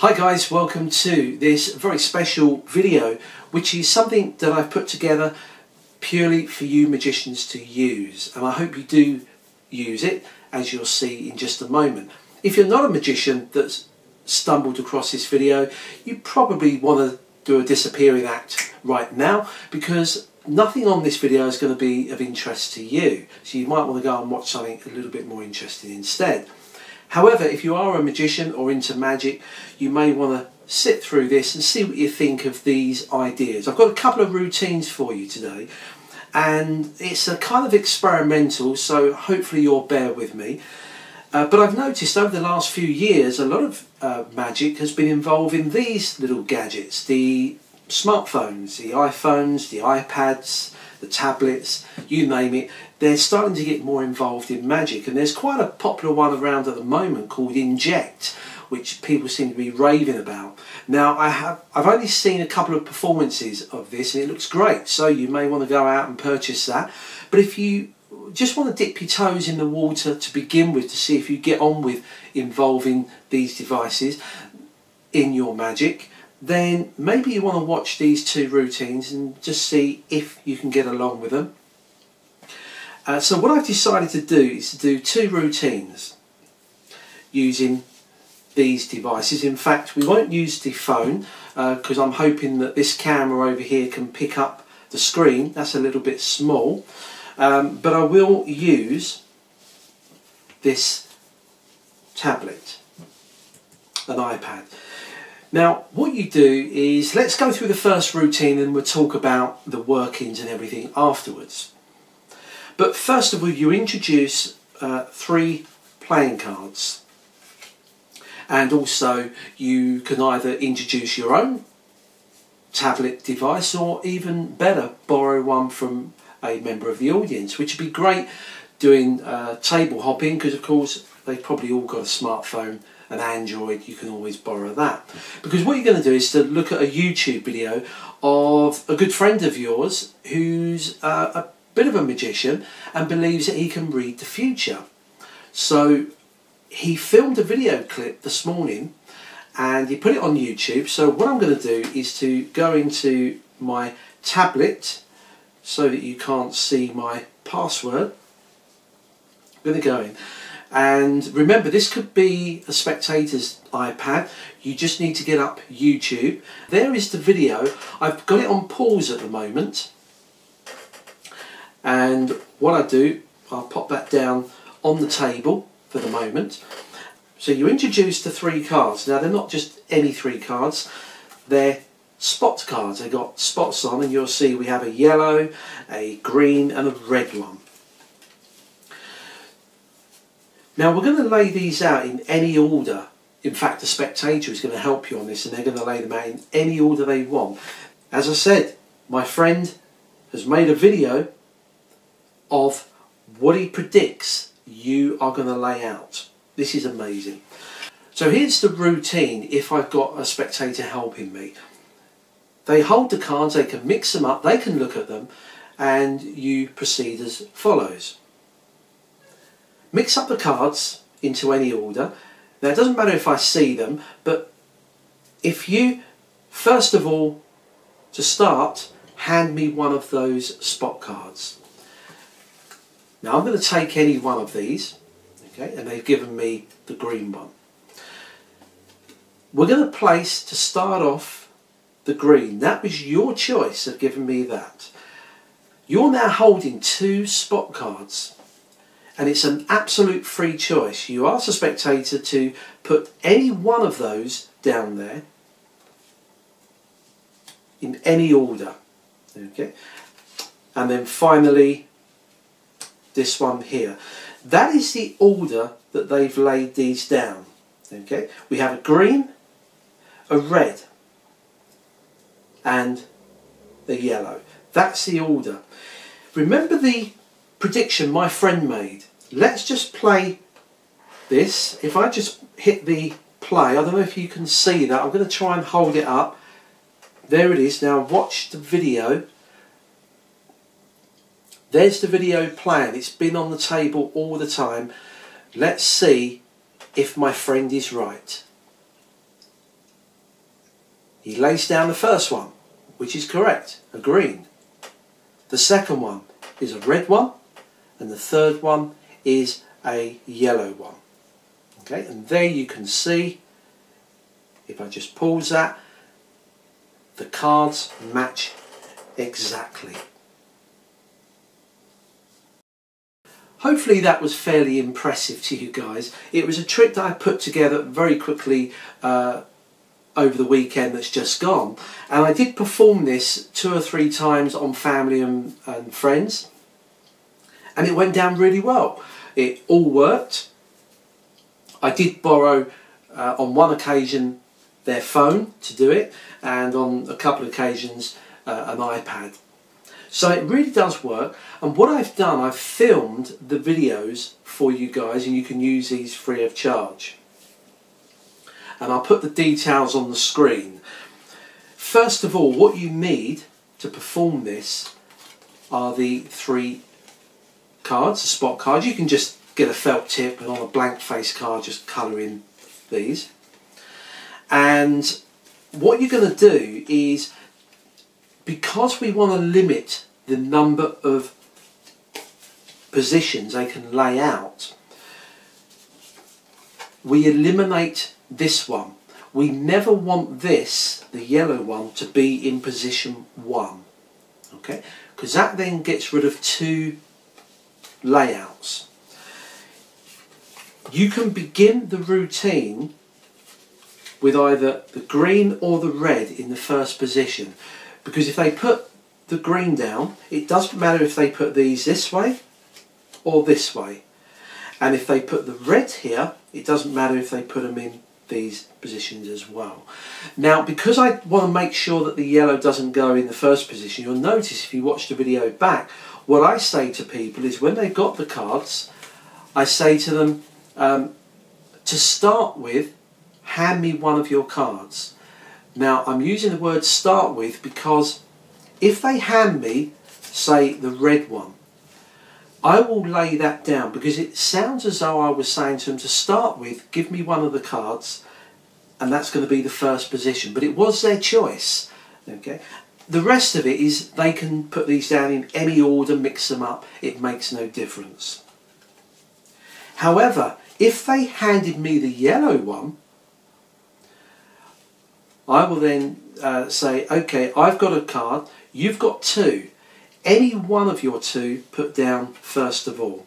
Hi guys, welcome to this very special video, which is something that I've put together purely for you magicians to use, and I hope you do use it, as you'll see in just a moment. If you're not a magician that's stumbled across this video, you probably want to do a disappearing act right now, because nothing on this video is going to be of interest to you, so you might want to go and watch something a little bit more interesting instead. However, if you are a magician or into magic, you may want to sit through this and see what you think of these ideas. I've got a couple of routines for you today, and it's a kind of experimental, so hopefully you'll bear with me. But I've noticed over the last few years a lot of magic has been involving these little gadgets, the smartphones, the iPhones, the iPads, the tablets, you name it. They're starting to get more involved in magic, and there's quite a popular one around at the moment called INJECT, which people seem to be raving about. Now I've only seen a couple of performances of this and it looks great, so you may want to go out and purchase that. But if you just want to dip your toes in the water to begin with, to see if you get on with involving these devices in your magic, then maybe you want to watch these two routines and just see if you can get along with them. So what I've decided to do is to do two routines using these devices. In fact, we won't use the phone because I'm hoping that this camera over here can pick up the screen. That's a little bit small, but I will use this tablet, an iPad. Now what you do is, let's go through the first routine and we'll talk about the workings and everything afterwards. But first of all, you introduce 3 playing cards, and also you can either introduce your own tablet device, or even better, borrow one from a member of the audience, which would be great doing table hopping, because of course they've probably all got a smartphone, an Android. You can always borrow that, because what you're going to do is to look at a YouTube video of a good friend of yours who's a bit of a magician and believes that he can read the future. So he filmed a video clip this morning and he put it on YouTube. So what I'm going to do is to go into my tablet so that you can't see my password. I'm going to go in, and remember, this could be a spectator's iPad. You just need to get up YouTube. There is the video. I've got it on pause at the moment, and what I do, I'll pop that down on the table for the moment. So you introduce the 3 cards. Now they're not just any 3 cards, they're spot cards. They've got spots on, and you'll see we have a yellow, a green and a red one. Now we're going to lay these out in any order. In fact, the spectator is going to help you on this, and they're going to lay them out in any order they want. As I said, my friend has made a video of what he predicts you are going to lay out. This is amazing. So here's the routine if I've got a spectator helping me. They hold the cards, they can mix them up, they can look at them, and you proceed as follows. Mix up the cards into any order. Now it doesn't matter if I see them, but if you, first of all, to start, hand me one of those spot cards. Now I'm going to take any one of these, okay, and they've given me the green one. We're going to place, to start off, the green. That was your choice of giving me that. You're now holding 2 spot cards, and it's an absolute free choice. You ask the spectator to put any one of those down there in any order, okay, and then finally this one here. That is the order that they've laid these down. Okay, we have a green, a red and the yellow. That's the order. Remember the prediction my friend made. Let's just play this. If I just hit the play, I don't know if you can see that. I'm going to try and hold it up. There it is. Now watch the video. There's the video playing. It's been on the table all the time. Let's see if my friend is right. He lays down the first one, which is correct, a green. The second one is a red one, and the third one is a yellow one. Okay, and there you can see, if I just pause that, the cards match exactly. Hopefully that was fairly impressive to you guys. It was a trick that I put together very quickly over the weekend that's just gone, and I did perform this 2 or 3 times on family and friends, and it went down really well. It all worked. I did borrow on one occasion their phone to do it, and on a couple of occasions an iPad. So it really does work, and what I've done, I've filmed the videos for you guys, and you can use these free of charge. And I'll put the details on the screen. First of all, what you need to perform this are the 3 cards, the spot cards. You can just get a felt tip and on a blank face card just colour in these. And what you're going to do is, because we want to limit the number of positions they can lay out, we eliminate this one. We never want this, the yellow one, to be in position 1. Okay? Because that then gets rid of 2 layouts. You can begin the routine with either the green or the red in the first position, because if they put the green down, it doesn't matter if they put these this way or this way, and if they put the red here, it doesn't matter if they put them in these positions as well. Now, because I want to make sure that the yellow doesn't go in the first position, you'll notice if you watch the video back, what I say to people is, when they've got the cards, I say to them, to start with, hand me one of your cards. Now, I'm using the word start with because if they hand me, say, the red one, I will lay that down, because it sounds as though I was saying to them, to start with, give me one of the cards, and that's going to be the first position. But it was their choice. Okay. The rest of it is they can put these down in any order, mix them up, it makes no difference. However, if they handed me the yellow one, I will then say, okay, I've got a card, you've got 2. Any one of your 2 put down first of all.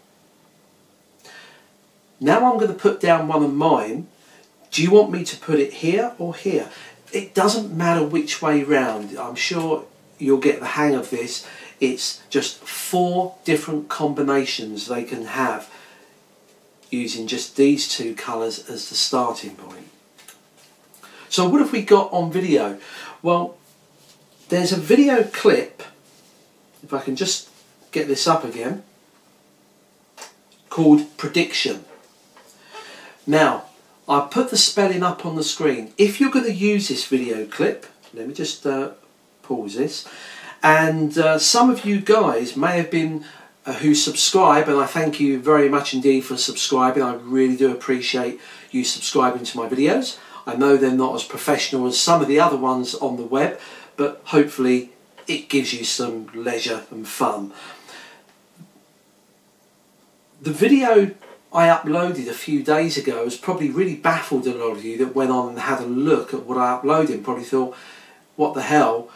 Now I'm going to put down one of mine. Do you want me to put it here or here? It doesn't matter which way round. I'm sure you'll get the hang of this. It's just 4 different combinations they can have using just these 2 colours as the starting point. So what have we got on video? Well, there's a video clip, if I can just get this up again, called Prediction. Now, I put the spelling up on the screen. If you're going to use this video clip, let me just pause this, and some of you guys may have been who subscribe, and I thank you very much indeed for subscribing. I really do appreciate you subscribing to my videos. I know they're not as professional as some of the other ones on the web, but hopefully it gives you some leisure and fun. The video I uploaded a few days ago has probably really baffled a lot of you that went on and had a look at what I uploaded and probably thought, what the hell?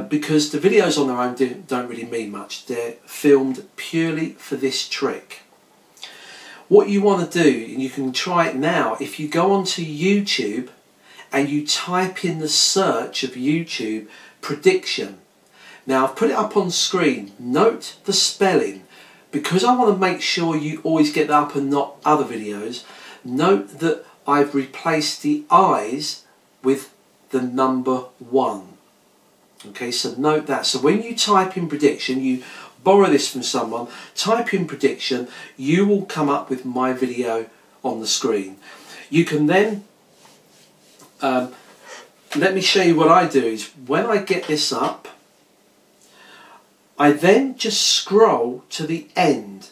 Because the videos on their own don't really mean much. They're filmed purely for this trick. What you want to do, and you can try it now, if you go onto YouTube and you type in the search of YouTube, Prediction. Now I've put it up on screen. Note the spelling. Because I want to make sure you always get that up and not other videos, note that I've replaced the I's with the number 1. Okay, so note that. So when you type in Prediction, you borrow this from someone, type in Prediction, you will come up with my video on the screen. You can then, let me show you what I do is, when I get this up, I then just scroll to the end.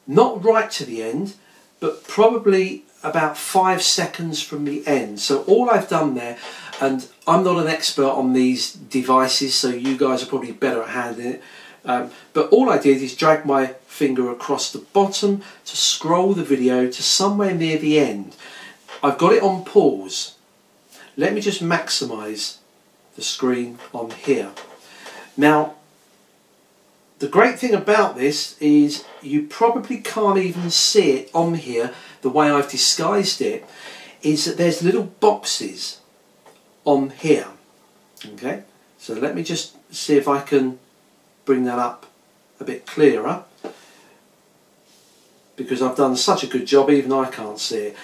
Not right to the end, but probably about 5 seconds from the end. So all I've done there, and I'm not an expert on these devices, so you guys are probably better at handling it. But all I did is drag my finger across the bottom to scroll the video to somewhere near the end. I've got it on pause. Let me just maximise the screen on here. Now, the great thing about this is you probably can't even see it on here the way I've disguised it, is that there's little boxes on here. Okay, so let me just see if I can bring that up a bit clearer, because I've done such a good job even I can't see it.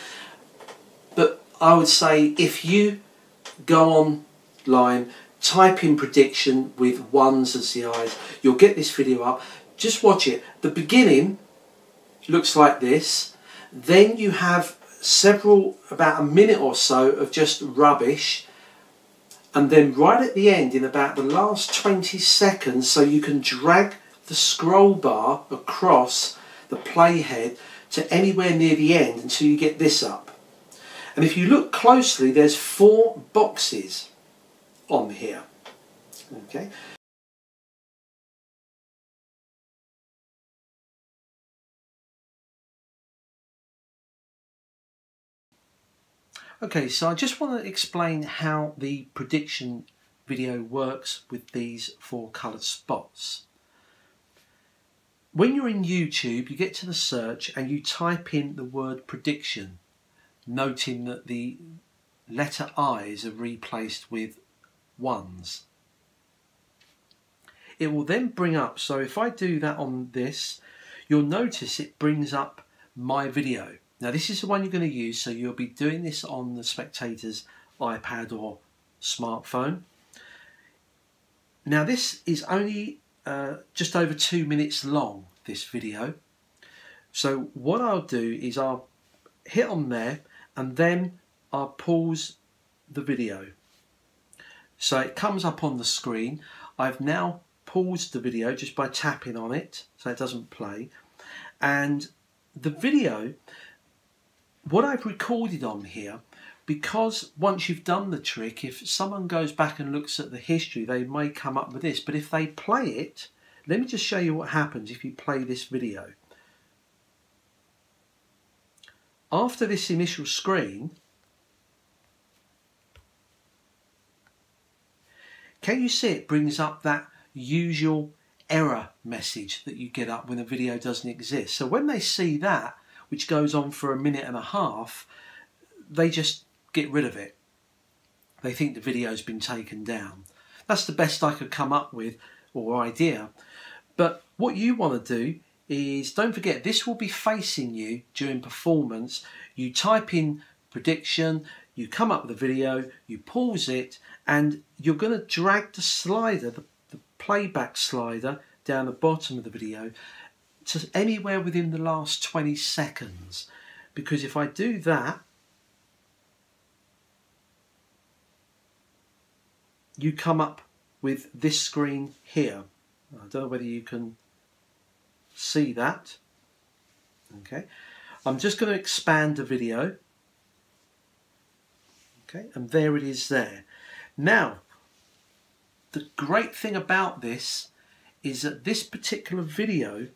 But I would say if you go online, type in prediction with ones as the eyes, you'll get this video up. Just watch it. The beginning looks like this, then you have about a minute or so of just rubbish, and then right at the end, in about the last 20 seconds, so you can drag the scroll bar across the playhead to anywhere near the end until you get this up. And if you look closely, there's 4 boxes on here. Okay. Okay, so I just want to explain how the prediction video works with these 4 coloured spots. When you're in YouTube, you get to the search and you type in the word prediction, noting that the letter I's are replaced with ones. It will then bring up, so if I do that on this, you'll notice it brings up my video. Now this is the one you're going to use, so you'll be doing this on the spectator's iPad or smartphone. Now this is only just over 2 minutes long, this video. So what I'll do is I'll hit on there and then I'll pause the video. So it comes up on the screen. I've now paused the video just by tapping on it so it doesn't play. And the video, what I've recorded on here, because once you've done the trick, if someone goes back and looks at the history, they may come up with this. But if they play it, let me just show you what happens if you play this video. After this initial screen, can you see it brings up that usual error message that you get up when a video doesn't exist? So when they see that, which goes on for 1.5 minutes, they just get rid of it. They think the video's been taken down. That's the best I could come up with, or idea. But what you want to do is, don't forget, this will be facing you during performance. You type in prediction, you come up with a video, you pause it, and you're going to drag the slider, the playback slider, down the bottom of the video to anywhere within the last 20 seconds. Because if I do that, you come up with this screen here. I don't know whether you can see that. Okay, I'm just going to expand the video. Okay, and there it is there. Now, the great thing about this is that this particular video,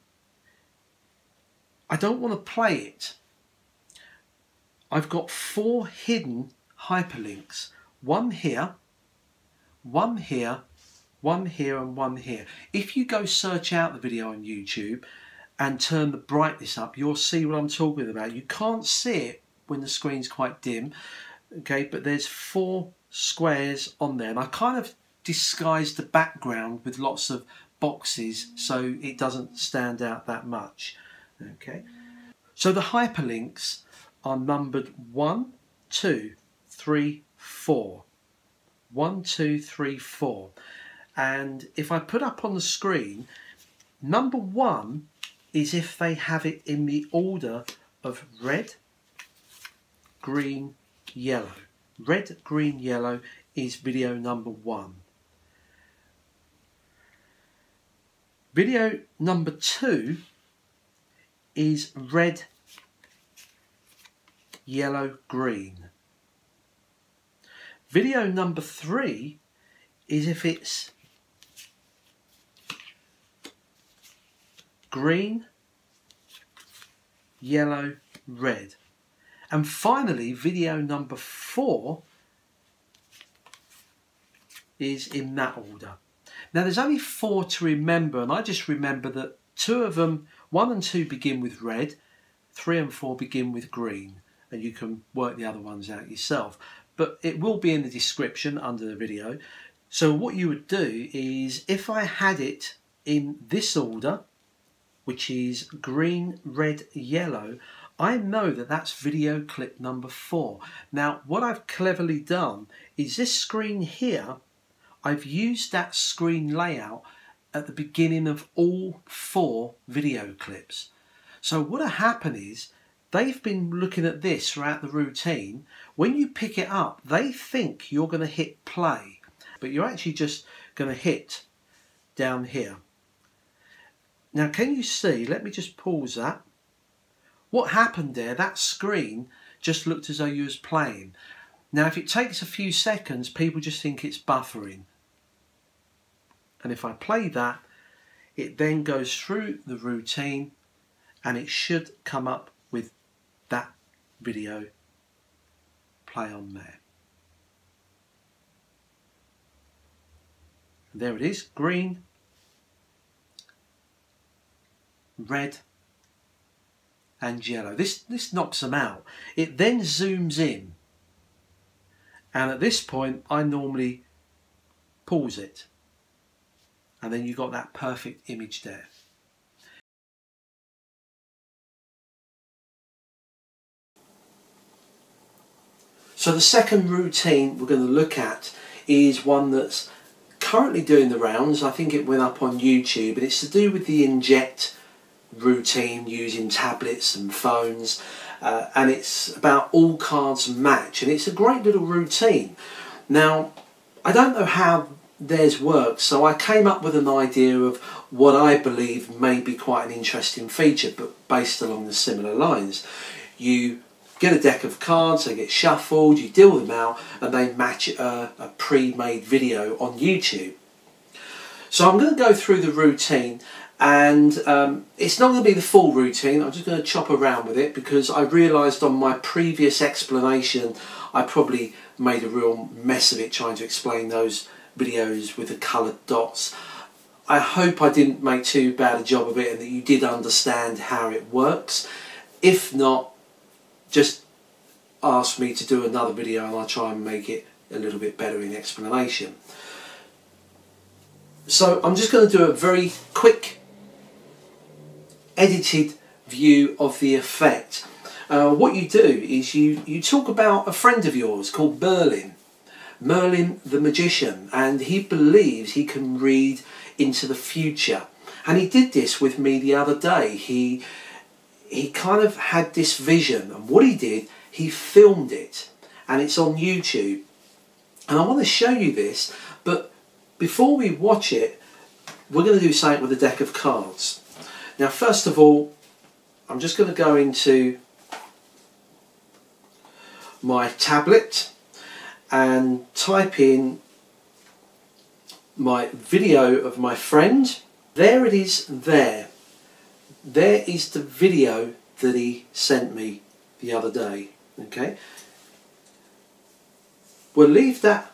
I don't want to play it. I've got 4 hidden hyperlinks. One here, one here, one here and one here. If you go search out the video on YouTube and turn the brightness up, you'll see what I'm talking about. You can't see it when the screen's quite dim, okay, but there's 4 squares on there, and I kind of disguised the background with lots of boxes so it doesn't stand out that much. Okay, so the hyperlinks are numbered 1, 2, 3, 4. 1, 2, 3, 4. And if I put up on the screen, number 1 is if they have it in the order of red, green, yellow. Red, green, yellow is video number 1. Video number 2 is red, yellow, green. Video number 3 is if it's green, yellow, red. And finally, video number 4 is in that order. Now there's only 4 to remember, and I just remember that 2 of them, 1 and 2 begin with red, 3 and 4 begin with green, and you can work the other ones out yourself. But it will be in the description under the video. So what you would do is, if I had it in this order, which is green, red, yellow, I know that that's video clip number 4. Now what I've cleverly done is this screen here, I've used that screen layout at the beginning of all 4 video clips. So what'll happen is, they've been looking at this throughout the routine. When you pick it up, they think you're going to hit play, but you're actually just going to hit down here. Now can you see, let me just pause that. What happened there, that screen just looked as though you was playing. Now if it takes a few seconds, people just think it's buffering. And if I play that, it then goes through the routine and it should come up with that video play on there. And there it is, green, red and yellow. This knocks them out. It then zooms in, and at this point I normally pause it, and then you've got that perfect image there. So the second routine we're going to look at is one that's currently doing the rounds. I think it went up on YouTube, and it's to do with the INJECT routine using tablets and phones, and it's about All Cards Match, and it's a great little routine. Now I don't know how theirs works, so I came up with an idea of what I believe may be quite an interesting feature, but based along the similar lines. You get a deck of cards, they get shuffled, you deal them out, and they match a pre-made video on YouTube. So I'm going to go through the routine, and it's not going to be the full routine. I'm just going to chop around with it because I realised on my previous explanation I probably made a real mess of it trying to explain those videos with the coloured dots. I hope I didn't make too bad a job of it and that you did understand how it works. If not, just ask me to do another video and I'll try and make it a little bit better in explanation. So I'm just going to do a very quick edited view of the effect. What you do is you talk about a friend of yours called Merlin the magician, and he believes he can read into the future. And he did this with me the other day. He kind of had this vision, and what he did, he filmed it, and it's on YouTube. And I want to show you this, but before we watch it, we're going to do something with a deck of cards. Now first of all, I'm just going to go into my tablet and type in my video of my friend. There it is there. There is the video that he sent me the other day. Okay, we'll leave that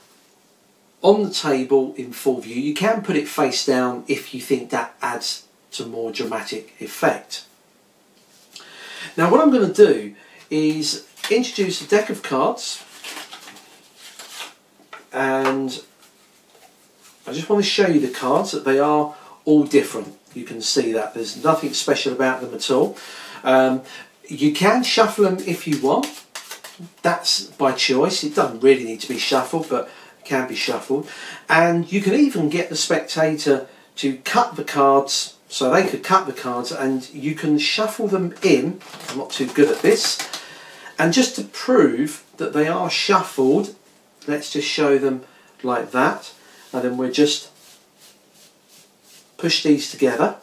on the table in full view. You can put it face down if you think that adds to more dramatic effect. Now what I'm going to do is introduce a deck of cards, and I just want to show you the cards, that they are all different. You can see that there's nothing special about them at all. You can shuffle them if you want. That's by choice. It doesn't really need to be shuffled, but it can be shuffled. And you can even get the spectator to cut the cards, so they could cut the cards, and you can shuffle them in. I'm not too good at this. And just to prove that they are shuffled, let's just show them like that, and then we'll just push these together,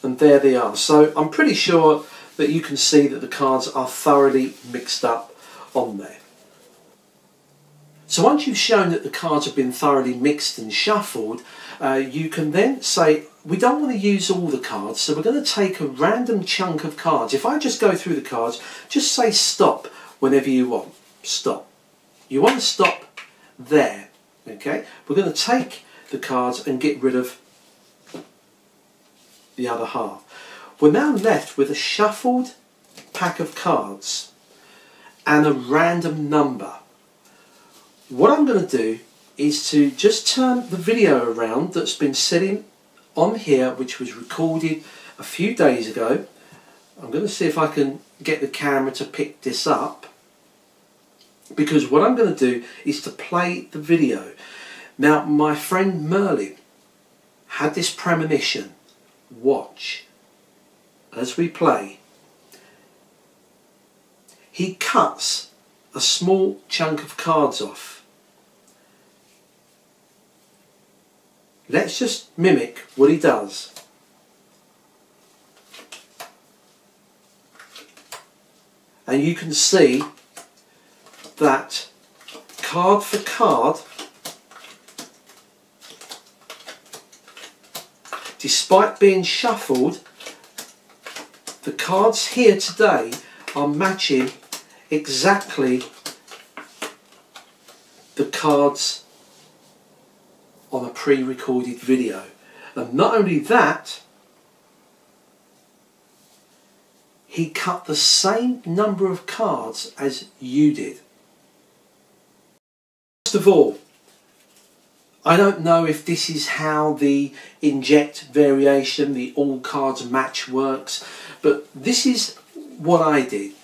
and there they are. So I'm pretty sure that you can see that the cards are thoroughly mixed up on there. So once you've shown that the cards have been thoroughly mixed and shuffled, you can then say, we don't want to use all the cards, so we're going to take a random chunk of cards. If I just go through the cards, just say stop whenever you want. Stop. You want to stop there. Okay? We're going to take the cards and get rid of the other half. We're now left with a shuffled pack of cards and a random number. What I'm going to do is to just turn the video around that's been sitting on here, which was recorded a few days ago. I'm going to see if I can get the camera to pick this up, because what I'm going to do is to play the video. Now, my friend Merlin had this premonition. Watch as we play. He cuts a small chunk of cards off. Let's just mimic what he does. And you can see that card for card, despite being shuffled, the cards here today are matching exactly the cards on a pre-recorded video. And not only that, he cut the same number of cards as you did. First of all, I don't know if this is how the INJECT variation, the All Cards Match works, but this is what I did.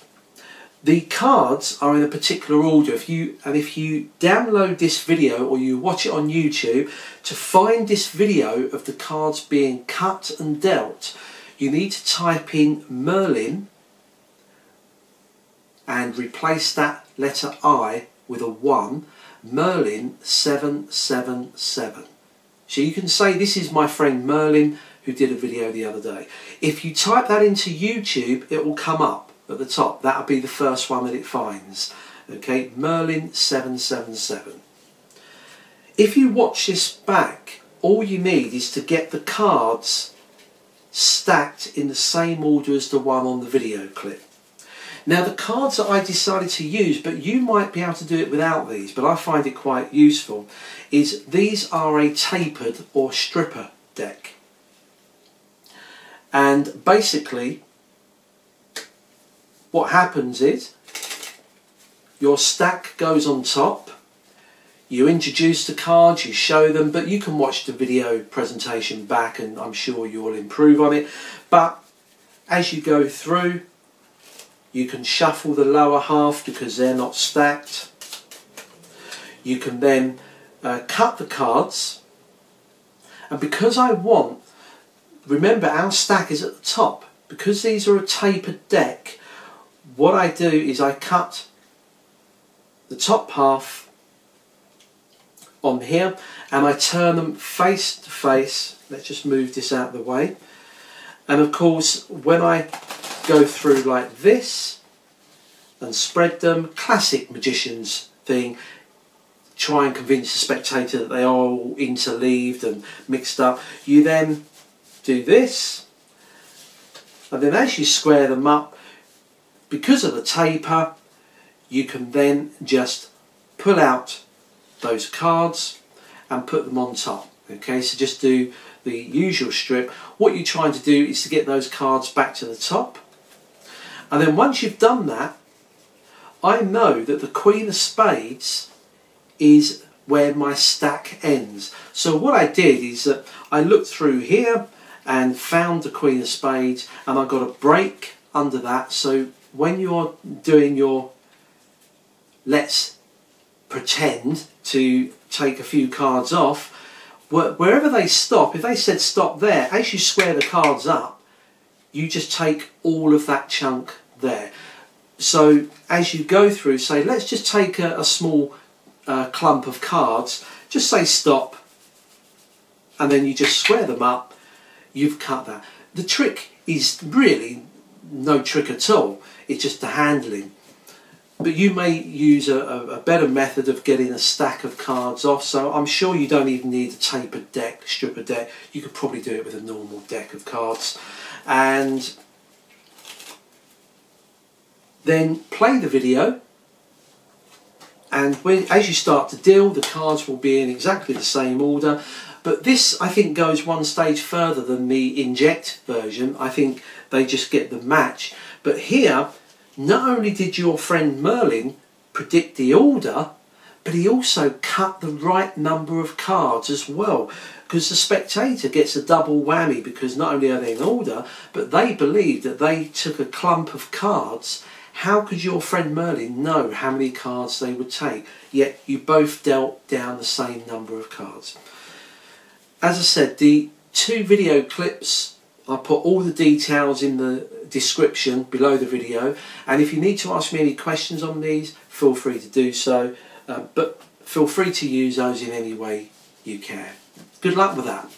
The cards are in a particular order. If you download this video or you watch it on YouTube, to find this video of the cards being cut and dealt, you need to type in Merlin and replace that letter I with a 1, Merlin 777. So you can say, this is my friend Merlin who did a video the other day. If you type that into YouTube, it will come up at the top. That'll be the first one that it finds. Okay, Merlin 777. If you watch this back, all you need is to get the cards stacked in the same order as the one on the video clip. Now, the cards that I decided to use, but you might be able to do it without these, but I find it quite useful, is these are a tapered or stripper deck. And basically, what happens is your stack goes on top, you introduce the cards, you show them, but you can watch the video presentation back and I'm sure you'll improve on it. But as you go through, you can shuffle the lower half because they're not stacked. You can then cut the cards, and because I want, remember our stack is at the top, because these are a tapered deck, what I do is I cut the top half on here and I turn them face to face. Let's just move this out of the way. And of course, when I go through like this and spread them, classic magician's thing, try and convince the spectator that they are all interleaved and mixed up. You then do this, and then as you square them up, because of the taper, you can then just pull out those cards and put them on top. Okay, so just do the usual strip. What you're trying to do is to get those cards back to the top, and then once you've done that, I know that the Queen of Spades is where my stack ends. So what I did is that I looked through here and found the Queen of Spades, and I got a break under that, so when you're doing your let's pretend to take a few cards off, wherever they stop, if they said stop there, as you square the cards up, you just take all of that chunk there. So as you go through, say let's just take a small clump of cards, just say stop, and then you just square them up, you've cut that. The trick is really no trick at all, it's just the handling. but you may use a better method of getting a stack of cards off, so I'm sure you don't even need a tapered deck, strip of deck. You could probably do it with a normal deck of cards. And then play the video, and as you start to deal, the cards will be in exactly the same order. But this, I think, goes one stage further than the Inject version. I think they just get the match. But here, not only did your friend Merlin predict the order, but he also cut the right number of cards as well, because the spectator gets a double whammy, because not only are they in order, but they believe that they took a clump of cards. How could your friend Merlin know how many cards they would take? Yet you both dealt down the same number of cards. As I said, the 2 video clips, I'll put all the details in the description below the video, and if you need to ask me any questions on these, feel free to do so, but feel free to use those in any way you can. Good luck with that.